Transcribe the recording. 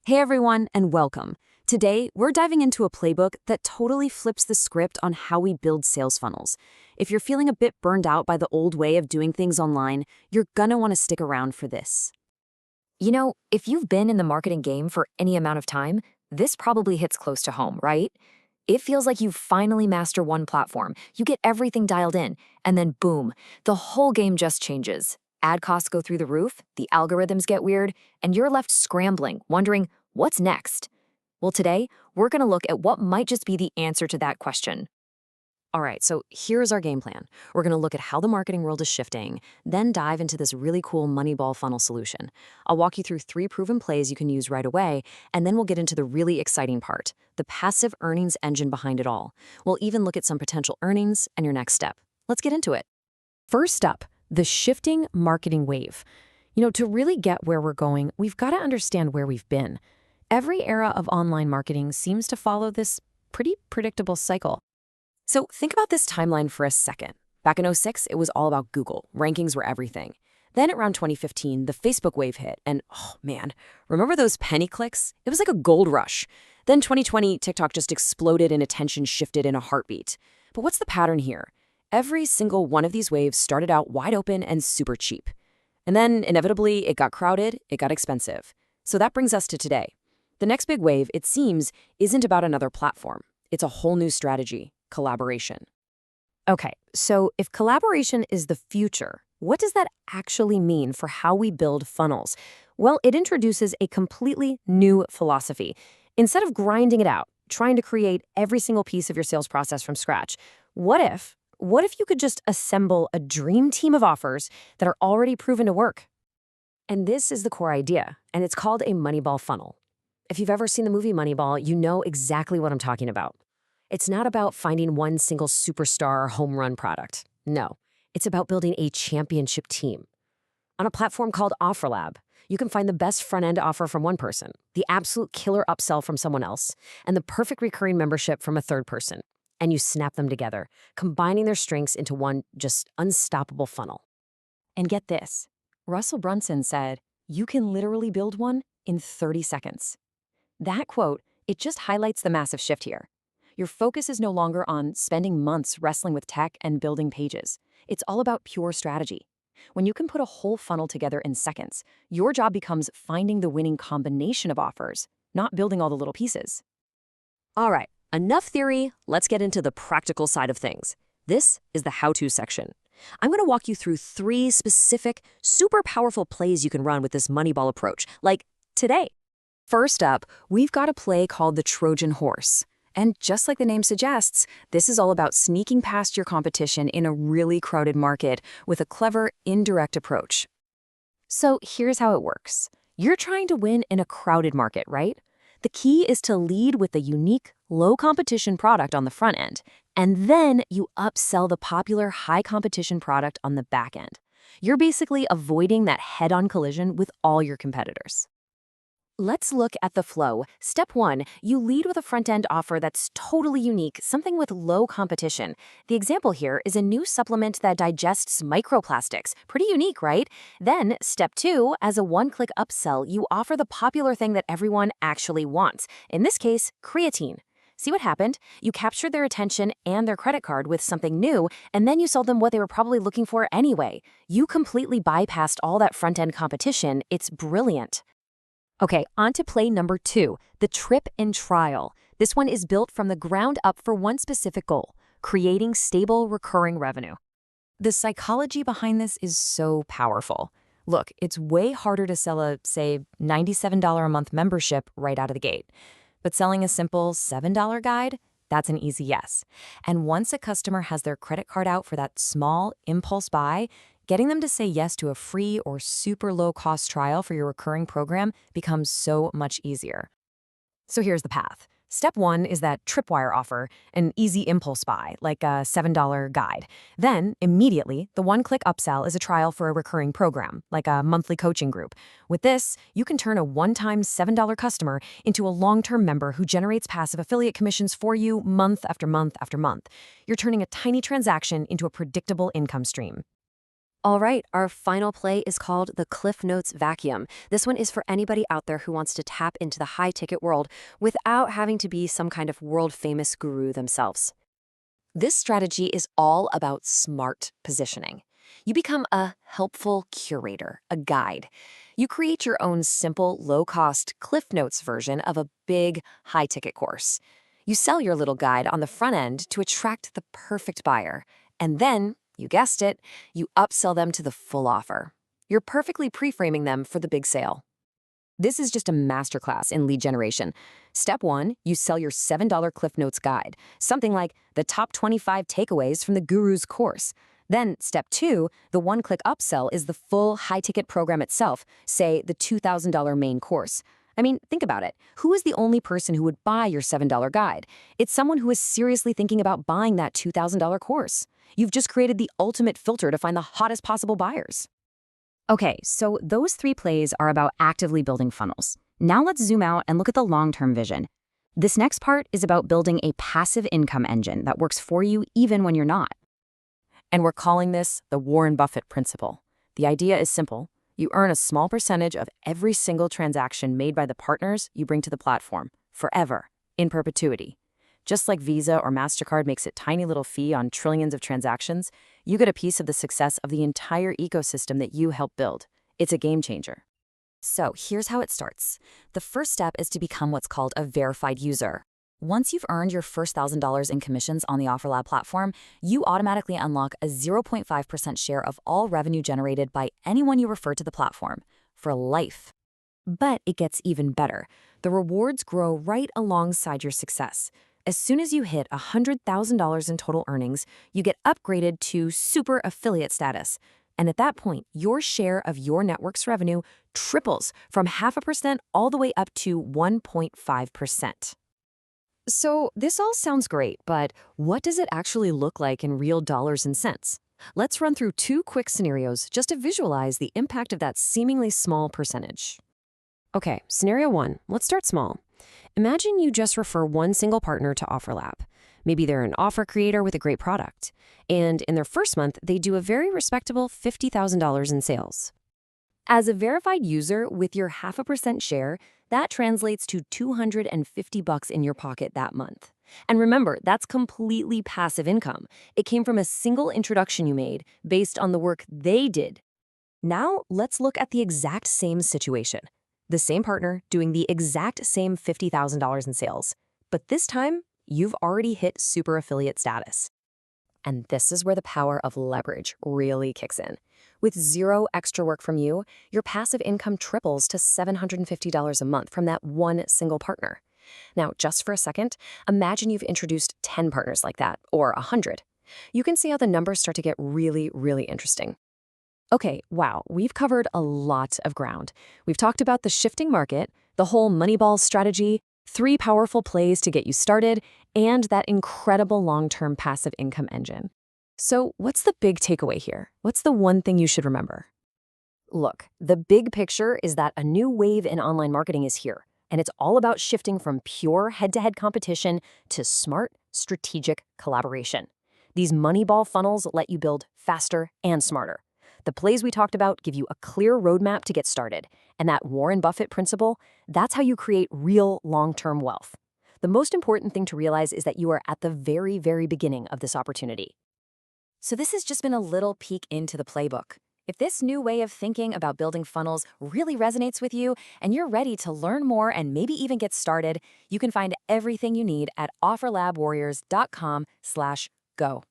Hey everyone, and welcome. Today, we're diving into a playbook that totally flips the script on how we build sales funnels. If you're feeling a bit burned out by the old way of doing things online, you're gonna want to stick around for this. If you've been in the marketing game for any amount of time, this probably hits close to home, right? It feels like you finally master one platform, you get everything dialed in, and then boom, the whole game just changes. Ad costs go through the roof, the algorithms get weird, and you're left scrambling, wondering, what's next? Well, today, we're going to look at what might just be the answer to that question. All right, so here's our game plan. We're gonna look at how the marketing world is shifting, then dive into this really cool Moneyball funnel solution. I'll walk you through 3 proven plays you can use right away, and then we'll get into the really exciting part, the passive earnings engine behind it all. We'll even look at some potential earnings and your next step. Let's get into it. First up, the shifting marketing wave. To really get where we're going, we've got to understand where we've been. Every era of online marketing seems to follow this pretty predictable cycle. So think about this timeline for a second. Back in '06, it was all about Google. Rankings were everything. Then around 2015, the Facebook wave hit, and oh man, remember those penny clicks? It was like a gold rush. Then 2020, TikTok just exploded and attention shifted in a heartbeat. But what's the pattern here? Every single one of these waves started out wide open and super cheap. And then, inevitably, it got crowded, it got expensive. So that brings us to today. The next big wave, it seems, isn't about another platform. It's a whole new strategy: collaboration. Okay, so if collaboration is the future, what does that actually mean for how we build funnels? Well, it introduces a completely new philosophy. Instead of grinding it out, trying to create every single piece of your sales process from scratch, what if you could just assemble a dream team of offers that are already proven to work? And this is the core idea, and it's called a Moneyball funnel. If you've ever seen the movie Moneyball, you know exactly what I'm talking about. It's not about finding one single superstar home run product. No, it's about building a championship team. On a platform called OfferLab, you can find the best front-end offer from one person, the absolute killer upsell from someone else, and the perfect recurring membership from a third person. And you snap them together, combining their strengths into one just unstoppable funnel. And get this, Russell Brunson said, "You can literally build one in 30 seconds." That quote, it just highlights the massive shift here. Your focus is no longer on spending months wrestling with tech and building pages. It's all about pure strategy. When you can put a whole funnel together in seconds, your job becomes finding the winning combination of offers, not building all the little pieces. All right, enough theory. Let's get into the practical side of things. This is the how-to section. I'm going to walk you through 3 specific, super powerful plays you can run with this Moneyball approach, like today. First up, we've got a play called the Trojan Horse. And just like the name suggests, this is all about sneaking past your competition in a really crowded market with a clever, indirect approach. So here's how it works. You're trying to win in a crowded market, right? The key is to lead with a unique, low-competition product on the front end, and then you upsell the popular high-competition product on the back end. You're basically avoiding that head-on collision with all your competitors. Let's look at the flow. Step 1, you lead with a front-end offer that's totally unique, something with low competition. The example here is a new supplement that digests microplastics. Pretty unique, right? Then, step 2, as a one-click upsell, you offer the popular thing that everyone actually wants. In this case, creatine. See what happened? You captured their attention and their credit card with something new, and then you sold them what they were probably looking for anyway. You completely bypassed all that front-end competition. It's brilliant. Okay, on to play number 2, the trip and trial. This one is built from the ground up for one specific goal: creating stable, recurring revenue. The psychology behind this is so powerful. Look, it's way harder to sell a, say, $97 a month membership right out of the gate. But selling a simple $7 guide, that's an easy yes. And once a customer has their credit card out for that small impulse buy, getting them to say yes to a free or super low-cost trial for your recurring program becomes so much easier. So here's the path. Step 1 is that tripwire offer, an easy impulse buy, like a $7 guide. Then, immediately, the one-click upsell is a trial for a recurring program, like a monthly coaching group. With this, you can turn a one-time $7 customer into a long-term member who generates passive affiliate commissions for you month after month after month. You're turning a tiny transaction into a predictable income stream. All right, our final play is called the Cliff Notes Vacuum. This one is for anybody out there who wants to tap into the high ticket world without having to be some kind of world famous guru themselves. This strategy is all about smart positioning. You become a helpful curator, a guide. You create your own simple, low cost Cliff Notes version of a big, high ticket course. You sell your little guide on the front end to attract the perfect buyer. And then, you guessed it, you upsell them to the full offer. You're perfectly pre framing them for the big sale. This is just a masterclass in lead generation. Step one, you sell your $7 Cliff Notes guide, something like the top 25 takeaways from the guru's course. Then, step two, the one-click upsell is the full high-ticket program itself, say the $2,000 main course. I mean, think about it. Who is the only person who would buy your $7 guide? It's someone who is seriously thinking about buying that $2,000 course. You've just created the ultimate filter to find the hottest possible buyers. Okay, so those three plays are about actively building funnels. Now let's zoom out and look at the long-term vision. This next part is about building a passive income engine that works for you even when you're not. And we're calling this the Warren Buffett principle. The idea is simple. You earn a small percentage of every single transaction made by the partners you bring to the platform, forever, in perpetuity. Just like Visa or MasterCard makes a tiny little fee on trillions of transactions, you get a piece of the success of the entire ecosystem that you help build. It's a game changer. So here's how it starts. The first step is to become what's called a verified user. Once you've earned your first $1,000 in commissions on the OfferLab platform, you automatically unlock a 0.5% share of all revenue generated by anyone you refer to the platform, for life. But it gets even better. The rewards grow right alongside your success. As soon as you hit $100,000 in total earnings, you get upgraded to super affiliate status. And at that point, your share of your network's revenue triples from 0.5% all the way up to 1.5%. So this all sounds great, but what does it actually look like in real dollars and cents? Let's run through two quick scenarios just to visualize the impact of that seemingly small percentage. Okay, scenario one, let's start small. Imagine you just refer one single partner to OfferLab. Maybe they're an offer creator with a great product. And in their first month, they do a very respectable $50,000 in sales. As a verified user with your 0.5% share, that translates to $250 in your pocket that month. And remember, that's completely passive income. It came from a single introduction you made based on the work they did. Now, let's look at the exact same situation. The same partner doing the exact same $50,000 in sales. But this time, you've already hit super affiliate status. And this is where the power of leverage really kicks in. With zero extra work from you, your passive income triples to $750 a month from that one single partner. Now, just for a second, imagine you've introduced 10 partners like that, or 100. You can see how the numbers start to get really, really interesting. Okay, wow, we've covered a lot of ground. We've talked about the shifting market, the whole Moneyball strategy, 3 powerful plays to get you started, and that incredible long-term passive income engine. So what's the big takeaway here? What's the one thing you should remember? Look, the big picture is that a new wave in online marketing is here, and it's all about shifting from pure head-to-head competition to smart, strategic collaboration. These Moneyball funnels let you build faster and smarter. The plays we talked about give you a clear roadmap to get started, and that Warren Buffett principle, that's how you create real long-term wealth. The most important thing to realize is that you are at the very, very beginning of this opportunity. So this has just been a little peek into the playbook. If this new way of thinking about building funnels really resonates with you and you're ready to learn more and maybe even get started, you can find everything you need at offerlabwarriors.com/go.